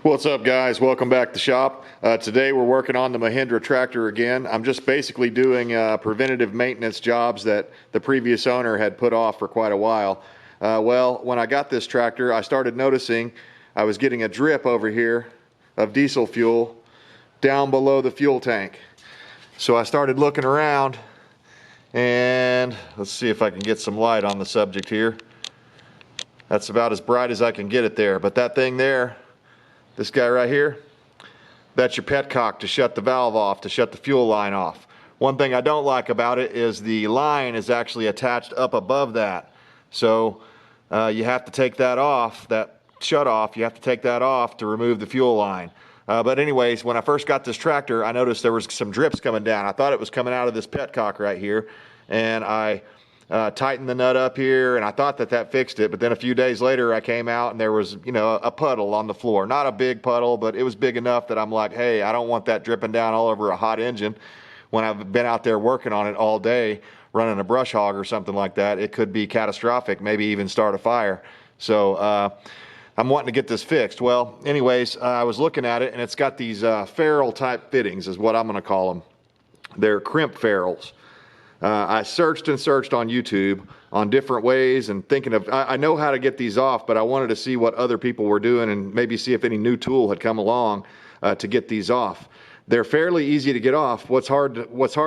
What's up, guys? Welcome back to the shop. Today we're working on the Mahindra Tractor again. I'm just basically doing preventative maintenance jobs that the previous owner had put off for quite a while. Well, when I got this tractor, I started noticing I was getting a drip over here of diesel fuel down below the fuel tank. So I started looking around, and let's see if I can get some light on the subject here. That's about as bright as I can get it there, but that thing there, this guy right here, that's your petcock to shut the valve off, to shut the fuel line off. One thing I don't like about it is the line is actually attached up above that. So you have to take that off, that shut off, you have to take that off to remove the fuel line. But anyways, when I first got this tractor, I noticed there was some drips coming down. I thought it was coming out of this petcock right here, and I tightened the nut up here, and I thought that fixed it. But then a few days later I came out and there was, you know, a puddle on the floor. Not a big puddle, but it was big enough that I'm like, hey, I don't want that dripping down all over a hot engine when I've been out there working on it all day, running a brush hog or something like that. It could be catastrophic, maybe even start a fire. So I'm wanting to get this fixed. Well, anyways, I was looking at it, and it's got these ferrule type fittings is what I'm gonna call them. They're crimp ferrules. I searched and searched on YouTube on different ways and thinking of, I know how to get these off, but I wanted to see what other people were doing and maybe see if any new tool had come along to get these off. They're fairly easy to get off. What's hard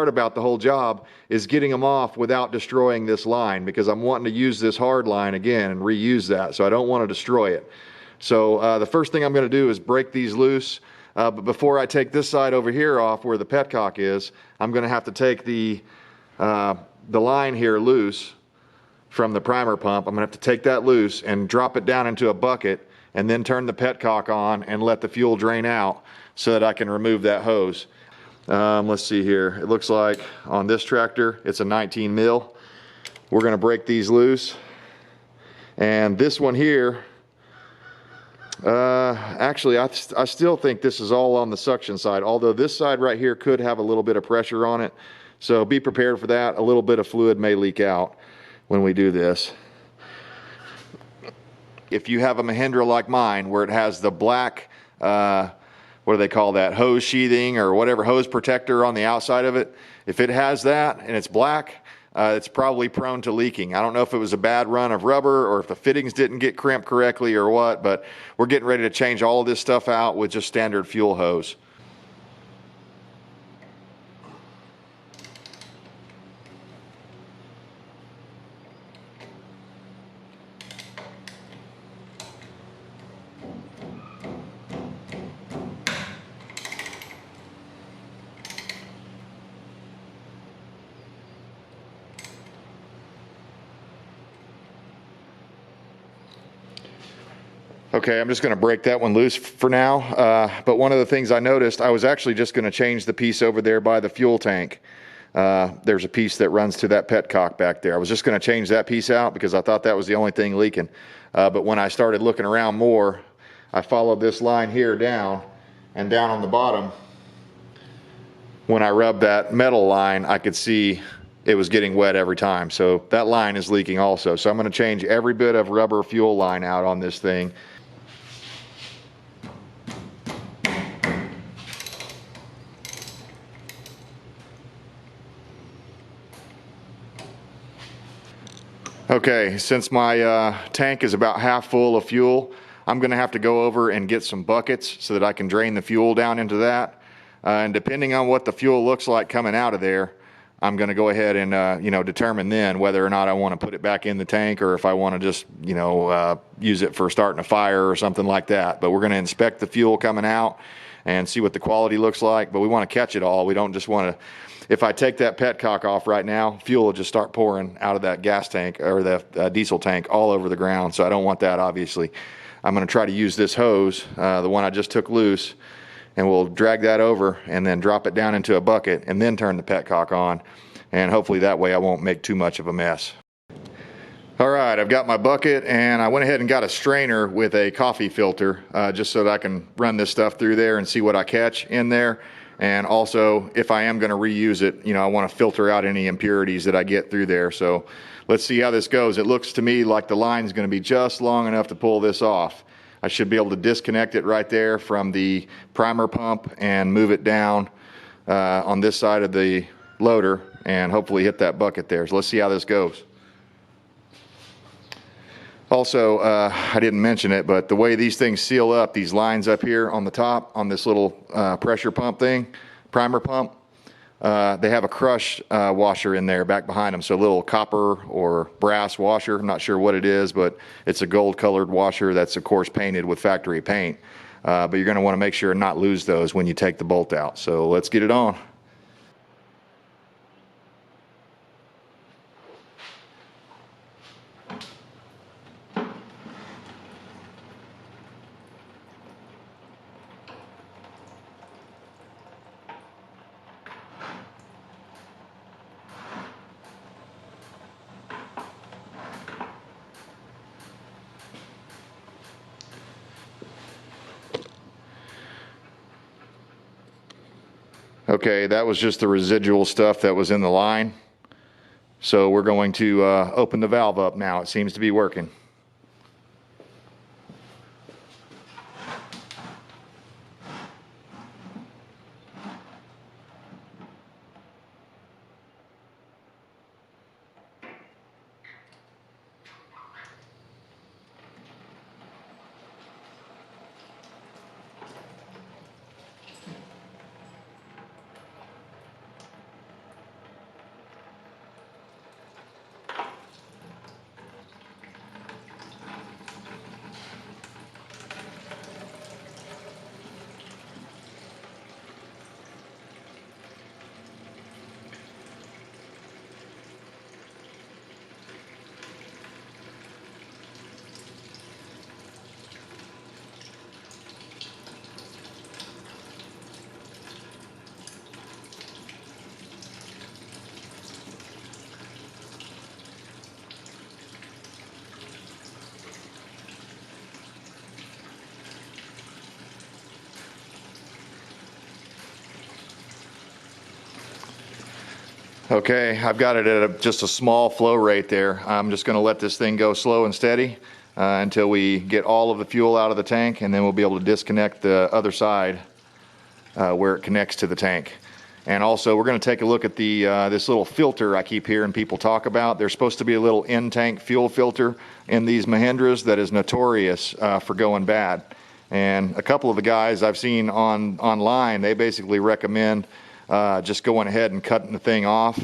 about the whole job is getting them off without destroying this line, because I'm wanting to use this hard line again and reuse that, so I don't want to destroy it. So the first thing I'm going to do is break these loose. But before I take this side over here off where the petcock is, I'm going to have to take the line here loose from the primer pump. I'm gonna have to take that loose and drop it down into a bucket, and then turn the petcock on and let the fuel drain out so that I can remove that hose. Let's see here. It looks like on this tractor, it's a 19 mil. We're gonna break these loose. And this one here, actually, I still think this is all on the suction side, although this side right here could have a little bit of pressure on it. So be prepared for that. A little bit of fluid may leak out when we do this. If you have a Mahindra like mine, where it has the black, what do they call that, hose sheathing or whatever, hose protector on the outside of it, if it has that and it's black, it's probably prone to leaking. I don't know if it was a bad run of rubber or if the fittings didn't get crimped correctly or what, but we're getting ready to change all of this stuff out with just standard fuel hose. Okay, I'm just going to break that one loose for now. But one of the things I noticed, I was actually just going to change the piece over there by the fuel tank. There's a piece that runs to that petcock back there. I was just going to change that piece out because I thought that was the only thing leaking. But when I started looking around more, I followed this line here down, and down on the bottom, when I rubbed that metal line, I could see it was getting wet every time. So that line is leaking also. So I'm going to change every bit of rubber fuel line out on this thing. Okay, since my tank is about half full of fuel, I'm gonna have to go over and get some buckets so that I can drain the fuel down into that. And depending on what the fuel looks like coming out of there, I'm gonna go ahead and you know, determine then whether or not I wanna put it back in the tank, or if I wanna just, you know, use it for starting a fire or something like that. But we're gonna inspect the fuel coming out and see what the quality looks like, but we wanna catch it all. We don't just wanna, if I take that petcock off right now, fuel will just start pouring out of that gas tank or the diesel tank all over the ground. So I don't want that, obviously. I'm going to try to use this hose, the one I just took loose, and we'll drag that over and then drop it down into a bucket and then turn the petcock on. And hopefully that way I won't make too much of a mess. All right, I've got my bucket, and I went ahead and got a strainer with a coffee filter just so that I can run this stuff through there and see what I catch in there. And also, if I am going to reuse it, you know, I want to filter out any impurities that I get through there. So let's see how this goes. It looks to me like the line's going to be just long enough to pull this off. I should be able to disconnect it right there from the primer pump and move it down on this side of the loader and hopefully hit that bucket there. So let's see how this goes. Also, I didn't mention it, but the way these things seal up, these lines up here on the top on this little pressure pump thing, primer pump, they have a crush washer in there back behind them. So a little copper or brass washer. I'm not sure what it is, but it's a gold colored washer that's of course painted with factory paint. But you're going to want to make sure and not lose those when you take the bolt out. So let's get it on. Okay, that was just the residual stuff that was in the line. So we're going to open the valve up now. It seems to be working. Okay, I've got it at just a small flow rate there. I'm just going to let this thing go slow and steady until we get all of the fuel out of the tank, and then we'll be able to disconnect the other side where it connects to the tank. And also, we're going to take a look at the this little filter I keep hearing people talk about. There's supposed to be a little in-tank fuel filter in these Mahindras that is notorious for going bad. And a couple of the guys I've seen online, they basically recommend just going ahead and cutting the thing off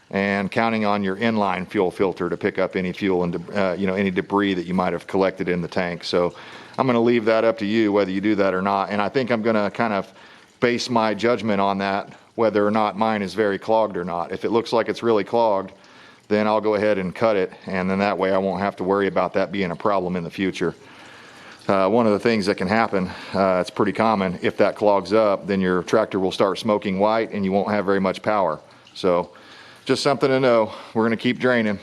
and counting on your inline fuel filter to pick up any fuel and any debris that you might have collected in the tank. So I'm going to leave that up to you whether you do that or not. And I think I'm going to kind of base my judgment on that, whether or not mine is very clogged or not. If it looks like it's really clogged, then I'll go ahead and cut it, and then that way I won't have to worry about that being a problem in the future. One of the things that can happen, it's pretty common, if that clogs up, then your tractor will start smoking white and you won't have very much power. So just something to know. We're going to keep draining.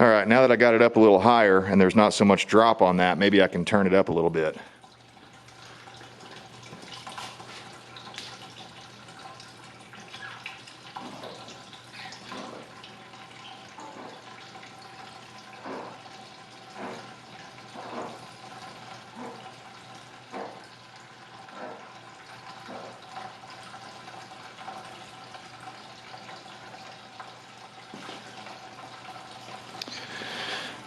All right, now that I got it up a little higher and there's not so much drop on that, maybe I can turn it up a little bit.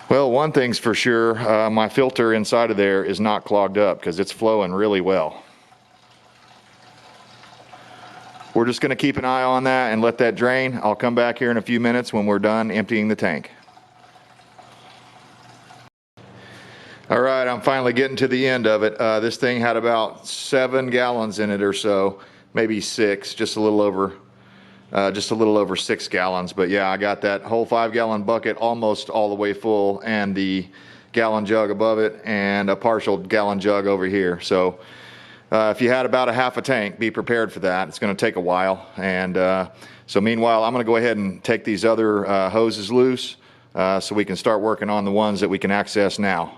Well, one thing's for sure, my filter inside of there is not clogged up because it's flowing really well. We're just going to keep an eye on that and let that drain. I'll come back here in a few minutes when we're done emptying the tank. All right, I'm finally getting to the end of it. This thing had about 7 gallons in it or so, maybe 6, just a little over just a little over 6 gallons. But yeah, I got that whole 5-gallon bucket almost all the way full, and the gallon jug above it, and a partial gallon jug over here. So if you had about a half a tank, be prepared for that. It's going to take a while. And so meanwhile, I'm going to go ahead and take these other hoses loose so we can start working on the ones that we can access now.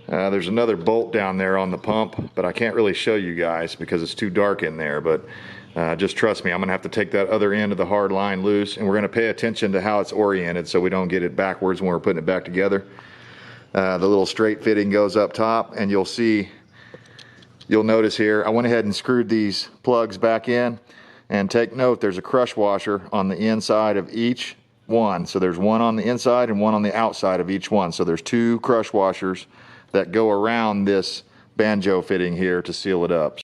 There's another bolt down there on the pump, but I can't really show you guys because it's too dark in there. But just trust me, I'm going to have to take that other end of the hard line loose, and we're going to pay attention to how it's oriented so we don't get it backwards when we're putting it back together. The little straight fitting goes up top, and you'll notice here, I went ahead and screwed these plugs back in. And take note, there's a crush washer on the inside of each one. So there's one on the inside and one on the outside of each one. So there's 2 crush washers that go around this banjo fitting here to seal it up.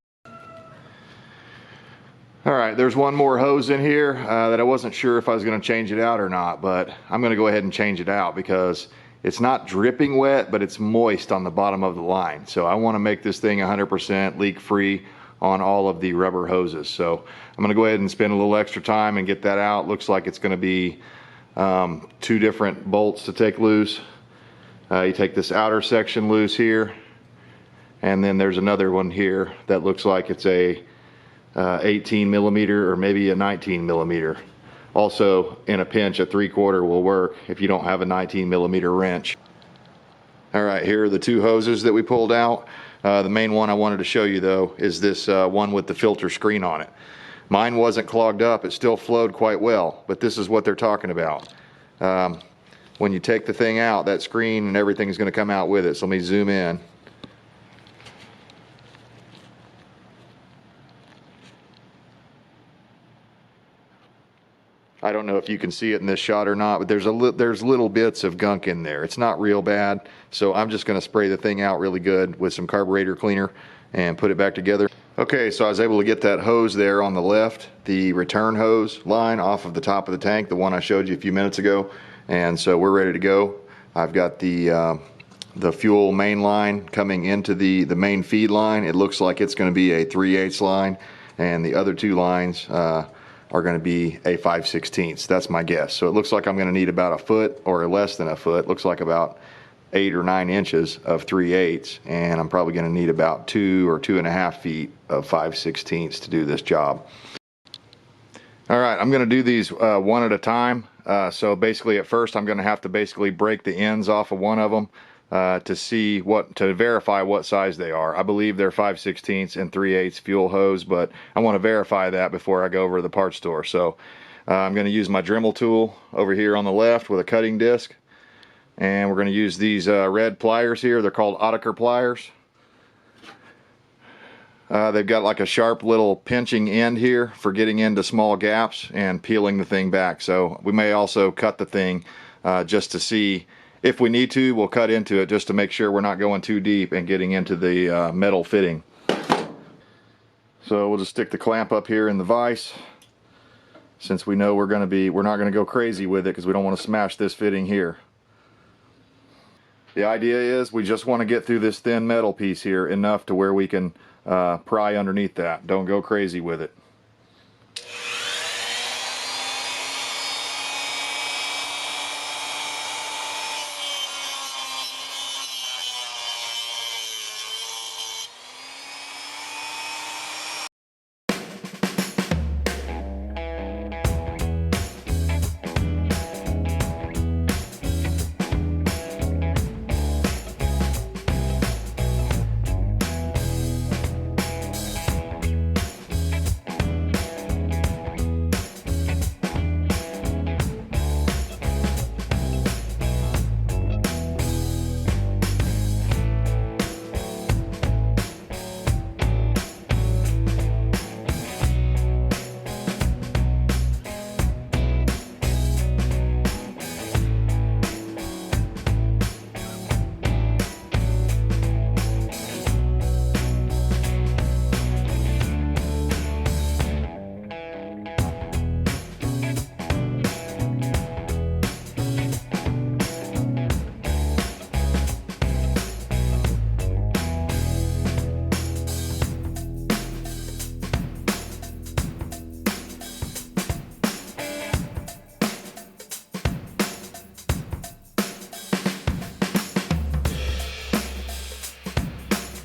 All right, there's one more hose in here that I wasn't sure if I was going to change it out or not, but I'm going to go ahead and change it out because it's not dripping wet, but it's moist on the bottom of the line. So I want to make this thing 100% leak free on all of the rubber hoses. So I'm going to go ahead and spend a little extra time and get that out. Looks like it's going to be 2 different bolts to take loose. You take this outer section loose here, and then there's another one here that looks like it's a 18 millimeter or maybe a 19 millimeter. Also, in a pinch, a 3/4 will work if you don't have a 19 millimeter wrench. All right, here are the 2 hoses that we pulled out. The main one I wanted to show you though is this one with the filter screen on it. Mine wasn't clogged up, it still flowed quite well, but this is what they're talking about. When you take the thing out, that screen and everything is going to come out with it. So let me zoom in. I don't know if you can see it in this shot or not, but there's little bits of gunk in there. It's not real bad, so I'm just going to spray the thing out really good with some carburetor cleaner and put it back together. Okay, so I was able to get that hose there on the left, the return hose line off of the top of the tank, the one I showed you a few minutes ago. And so we're ready to go. I've got the fuel main line coming into the main feed line. It looks like it's going to be a 3/8 line, and the other 2 lines are going to be a 5/16. That's my guess. So it looks like I'm going to need about 1 foot or less than 1 foot. Looks like about 8 or 9 inches of 3/8, and I'm probably going to need about 2 or 2.5 feet of 5/16 to do this job. All right, I'm going to do these one at a time. So basically at first I'm going to have to basically break the ends off of one of them to verify what size they are. I believe they're 5/16 and 3/8 fuel hose, but I want to verify that before I go over to the parts store. So I'm going to use my Dremel tool over here on the left with a cutting disc, and we're going to use these red pliers here. They're called Oetker pliers. They've got like a sharp little pinching end here for getting into small gaps and peeling the thing back. So we may also cut the thing just to see if we need to. We'll cut into it just to make sure we're not going too deep and getting into the metal fitting. So we'll just stick the clamp up here in the vise, since we know we're not going to go crazy with it because we don't want to smash this fitting here. The idea is we just want to get through this thin metal piece here enough to where we can pry underneath that. Don't go crazy with it.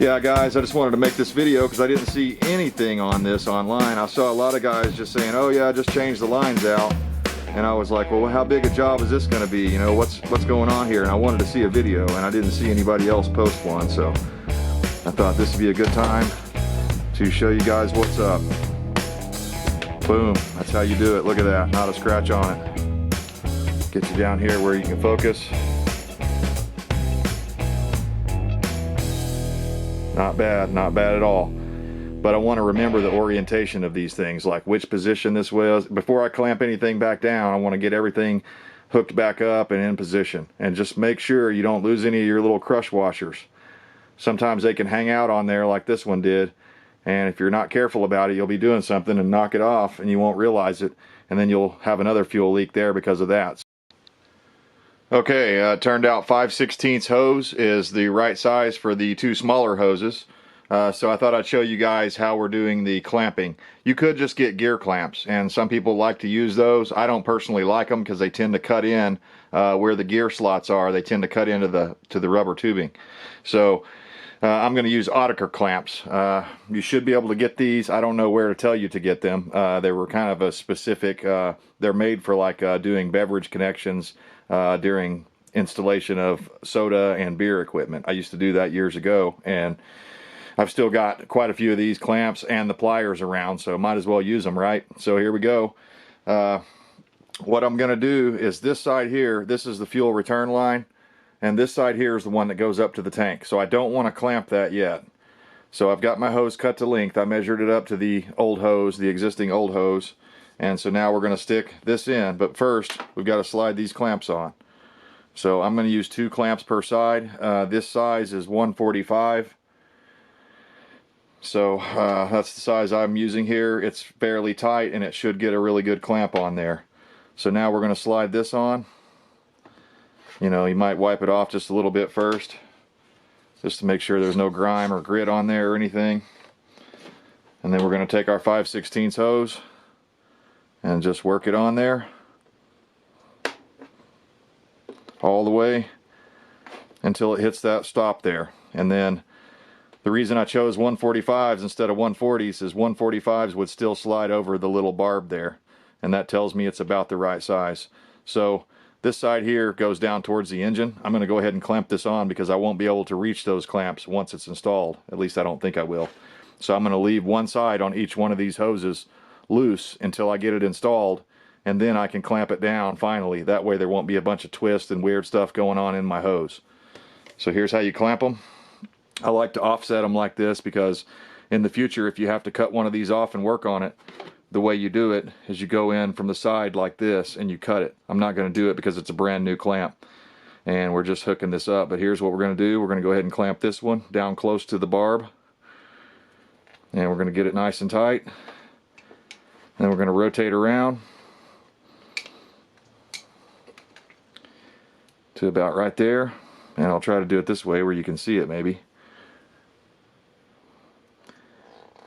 Yeah guys, I just wanted to make this video because I didn't see anything on this online. I saw a lot of guys just saying, oh yeah, just change the lines out. And I was like, well, how big a job is this going to be? You know, what's going on here? And I wanted to see a video, and I didn't see anybody else post one. So I thought this would be a good time to show you guys what's up. Boom, that's how you do it. Look at that, not a scratch on it. Get you down here where you can focus. Not bad at all. But I want to remember the orientation of these things, like which position this was. Before I clamp anything back down, I want to get everything hooked back up and in position. And just make sure you don't lose any of your little crush washers. Sometimes they can hang out on there like this one did. And if you're not careful about it, you'll be doing something and knock it off and you won't realize it. And then you'll have another fuel leak there because of that. Okay, turned out 5/16 hose is the right size for the two smaller hoses. So I thought I'd show you guys how we're doing the clamping. You could just get gear clamps, and some people like to use those. I don't personally like them because they tend to cut in where the gear slots are. They tend to cut into the rubber tubing. So I'm going to use Oetiker clamps. You should be able to get these. I don't know where to tell you to get them. They were kind of a specific, they're made for like doing beverage connections during installation of soda and beer equipment. I used to do that years ago, and I've still got quite a few of these clamps and the pliers around, so might as well use them, right? So here we go. What I'm going to do is this side here, this is the fuel return line, and this side here is the one that goes up to the tank. So I don't want to clamp that yet. So I've got my hose cut to length. I measured it up to the old hose, the existing old hose. And so now we're going to stick this in. But first, we've got to slide these clamps on. So I'm going to use 2 clamps per side. This size is 145. So that's the size I'm using here. It's fairly tight and it should get a really good clamp on there. So now we're going to slide this on. You know, you might wipe it off just a little bit first, just to make sure there's no grime or grit on there or anything. And then we're going to take our 5/16 hose and just work it on there all the way until it hits that stop there. And then the reason I chose 145s instead of 140s is 145s would still slide over the little barb there, and that tells me it's about the right size. So this side here goes down towards the engine. I'm going to go ahead and clamp this on because I won't be able to reach those clamps once it's installed. At least I don't think I will. So I'm going to leave one side on each one of these hoses loose until I get it installed, and then I can clamp it down finally. That way there won't be a bunch of twists and weird stuff going on in my hose. So here's how you clamp them. I like to offset them like this because in the future, if you have to cut one of these off and work on it, the way you do it is you go in from the side like this and you cut it. I'm not going to do it because it's a brand new clamp and we're just hooking this up. But here's what we're going to do. We're going to go ahead and clamp this one down close to the barb, and we're going to get it nice and tight. Then we're going to rotate around to about right there, and I'll try to do it this way where you can see it maybe.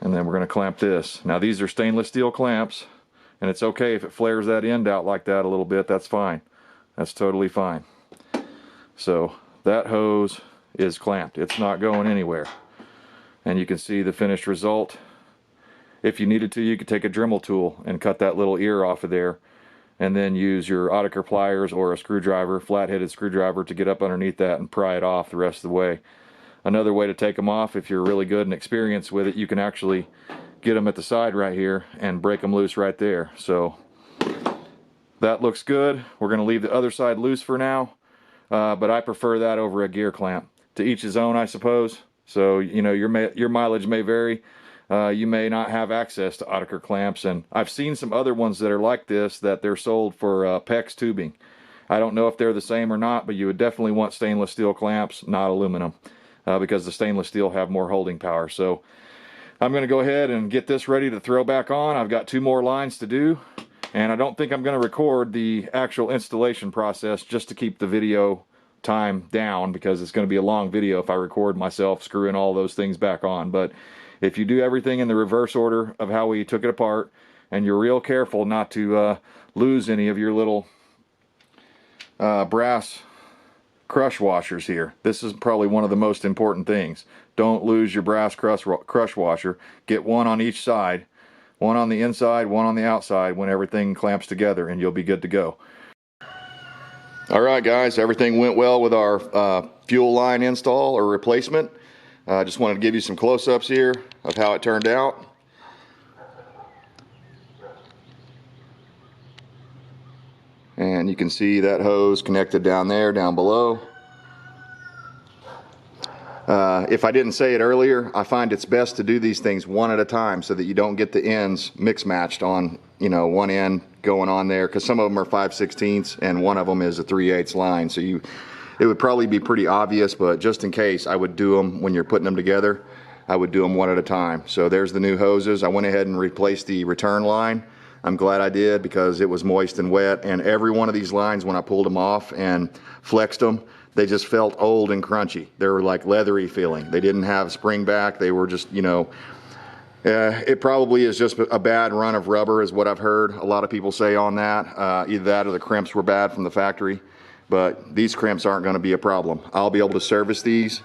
And then we're going to clamp this. Now these are stainless steel clamps, and it's okay if it flares that end out like that a little bit. That's fine. That's totally fine. So that hose is clamped. It's not going anywhere. And you can see the finished result. If you needed to, you could take a Dremel tool and cut that little ear off of there, and then use your Oetiker pliers or a screwdriver, flat-headed screwdriver, to get up underneath that and pry it off the rest of the way. Another way to take them off, if you're really good and experienced with it, you can actually get them at the side right here and break them loose right there. So that looks good. We're going to leave the other side loose for now, but I prefer that over a gear clamp. To each his own, I suppose. So, you know, your mileage may vary. You may not have access to Oetiker clamps, and I've seen some other ones that are like this, that they're sold for PEX tubing. I don't know if they're the same or not, but you would definitely want stainless steel clamps, not aluminum, because the stainless steel have more holding power. So I'm going to go ahead and get this ready to throw back on. I've got 2 more lines to do, and I don't think I'm going to record the actual installation process just to keep the video time down, because it's going to be a long video if I record myself screwing all those things back on. But if you do everything in the reverse order of how we took it apart, and you're real careful not to lose any of your little brass crush washers here. This is probably one of the most important things. Don't lose your brass crush washer. Get one on each side, one on the inside, one on the outside when everything clamps together, and you'll be good to go. All right, guys, everything went well with our fuel line install or replacement. I just wanted to give you some close-ups here of how it turned out. And you can see that hose connected down there, down below. If I didn't say it earlier, I find it's best to do these things one at a time so that you don't get the ends mix matched on, you know, one end going on there, because some of them are 5/16 and one of them is a 3/8 line. So it would probably be pretty obvious, but just in case, I would do them when you're putting them together. I would do them one at a time. So there's the new hoses. I went ahead and replaced the return line. I'm glad I did because it was moist and wet, and every one of these lines, when I pulled them off and flexed them, they just felt old and crunchy. They were like leathery feeling. They didn't have spring back. They were just, you know, it probably is just a bad run of rubber is what I've heard a lot of people say on that. Either that or the crimps were bad from the factory, but these crimps aren't going to be a problem. I'll be able to service these.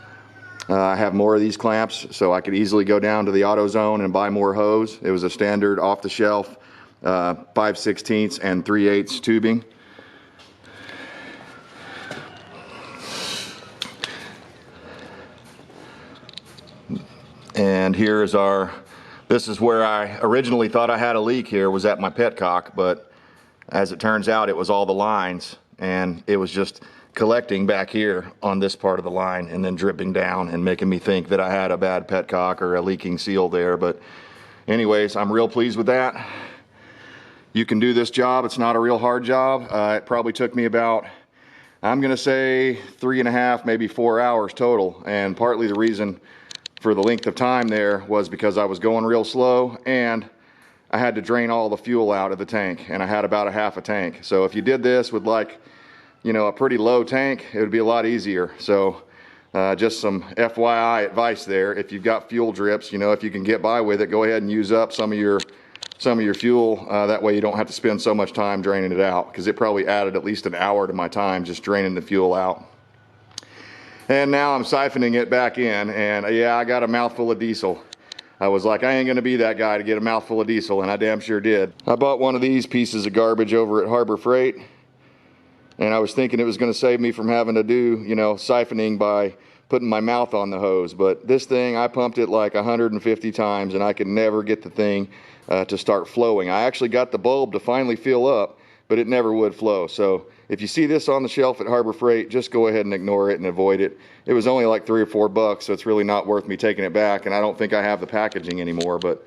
I have more of these clamps, so I could easily go down to the AutoZone and buy more hose. It was a standard off-the-shelf 5/16 and 3/8 tubing. And here is this is where I originally thought I had a leak here, was at my petcock, but as it turns out, it was all the lines, and it was just collecting back here on this part of the line and then dripping down and making me think that I had a bad petcock or a leaking seal there. But anyways, I'm real pleased with that. You can do this job. It's not a real hard job. It probably took me about, I'm gonna say 3.5, maybe 4 hours total. And partly the reason for the length of time there was because I was going real slow and I had to drain all the fuel out of the tank, and I had about a half a tank. So if you did this with, like, you know, a pretty low tank, it would be a lot easier. So just some FYI advice there. If you've got fuel drips, you know, if you can get by with it, go ahead and use up some of your fuel. That way you don't have to spend so much time draining it out, because it probably added at least an hour to my time just draining the fuel out. And now I'm siphoning it back in, and yeah, I got a mouthful of diesel. I was like, I ain't gonna be that guy to get a mouthful of diesel, and I damn sure did. I bought one of these pieces of garbage over at Harbor Freight, and I was thinking it was gonna save me from having to do, you know, siphoning by putting my mouth on the hose. But this thing, I pumped it like 150 times, and I could never get the thing to start flowing. I actually got the bulb to finally fill up, but it never would flow. So if you see this on the shelf at Harbor Freight, just go ahead and ignore it and avoid it. It was only like $3 or $4, so it's really not worth me taking it back, and I don't think I have the packaging anymore. But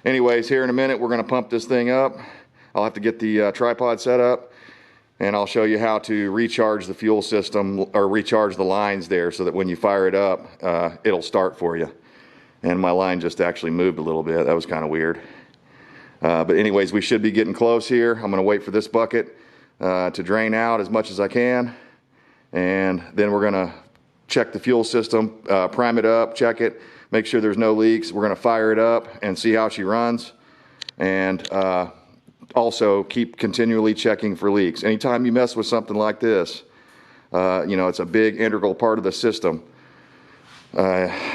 anyways, here in a minute, we're gonna pump this thing up. I'll have to get the tripod set up, and I'll show you how to recharge the fuel system, or recharge the lines there, so that when you fire it up, it'll start for you. And my line just actually moved a little bit. That was kind of weird. But anyways, we should be getting close here. I'm gonna wait for this bucket to drain out as much as I can, and then we're gonna check the fuel system, prime it up, check it, make sure there's no leaks. We're gonna fire it up and see how she runs, and also keep continually checking for leaks. Anytime you mess with something like this, you know, it's a big integral part of the system.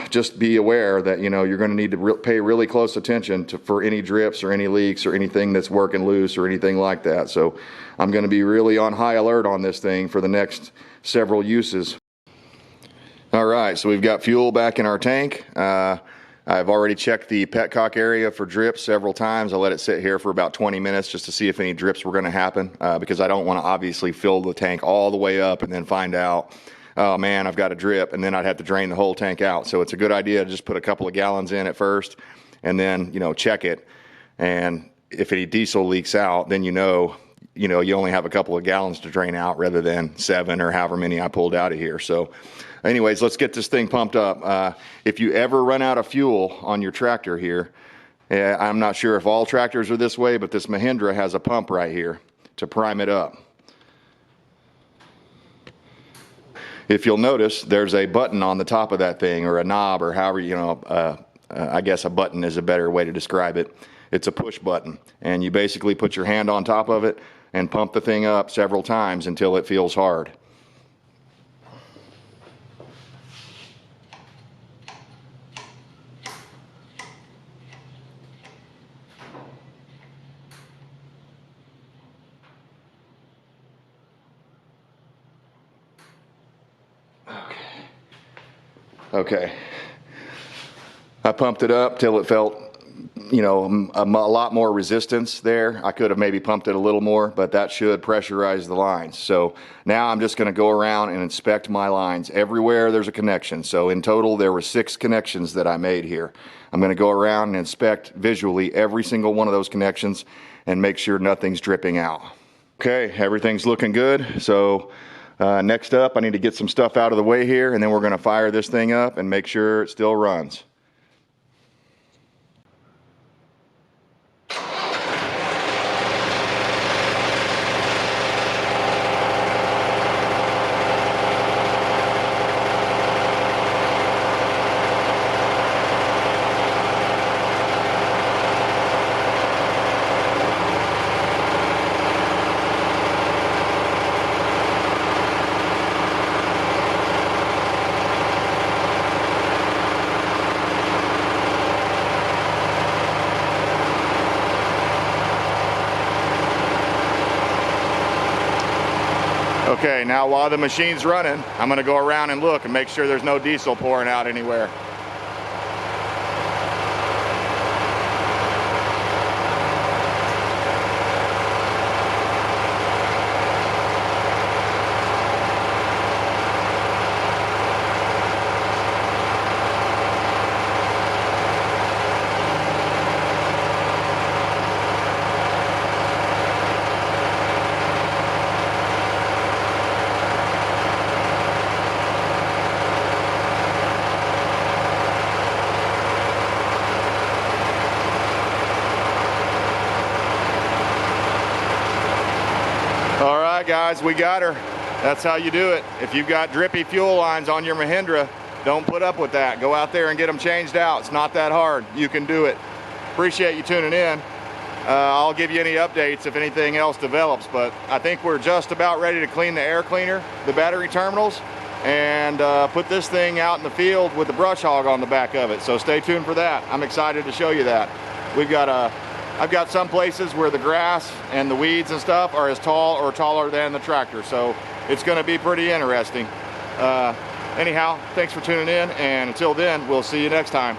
Just be aware that, you know, you're going to need to pay really close attention for any drips or any leaks or anything that's working loose or anything like that. So I'm going to be really on high alert on this thing for the next several uses. All right, so we've got fuel back in our tank. I've already checked the petcock area for drips several times. I let it sit here for about 20 minutes just to see if any drips were going to happen, because I don't want to obviously fill the tank all the way up and then find out, oh man, I've got a drip, and then I'd have to drain the whole tank out. So it's a good idea to just put a couple of gallons in at first, and then, you know, check it. And if any diesel leaks out, then you know you only have a couple of gallons to drain out rather than 7 or however many I pulled out of here. So anyways, let's get this thing pumped up. If you ever run out of fuel on your tractor here, I'm not sure if all tractors are this way, but this Mahindra has a pump right here to prime it up. If you'll notice, there's a button on the top of that thing, or a knob, or however, you know, I guess a button is a better way to describe it. It's a push button, and you basically put your hand on top of it and pump the thing up several times until it feels hard. Okay. I pumped it up till it felt, you know, a lot more resistance there. I could have maybe pumped it a little more, but that should pressurize the lines. So now I'm just going to go around and inspect my lines everywhere there's a connection. So in total, there were 6 connections that I made here. I'm going to go around and inspect visually every single one of those connections and make sure nothing's dripping out. Okay, everything's looking good. So next up, I need to get some stuff out of the way here, and then we're going to fire this thing up and make sure it still runs. Okay, now while the machine's running, I'm going to go around and look and make sure there's no diesel pouring out anywhere. All right, guys, we got her. That's how you do it. If you've got drippy fuel lines on your Mahindra, don't put up with that. Go out there and get them changed out. It's not that hard. You can do it. Appreciate you tuning in. I'll give you any updates if anything else develops, but I think we're just about ready to clean the air cleaner, the battery terminals, and put this thing out in the field with the brush hog on the back of it. So stay tuned for that. I'm excited to show you that. I've got some places where the grass and the weeds and stuff are as tall or taller than the tractor, so it's going to be pretty interesting. Anyhow, thanks for tuning in, and until then, we'll see you next time.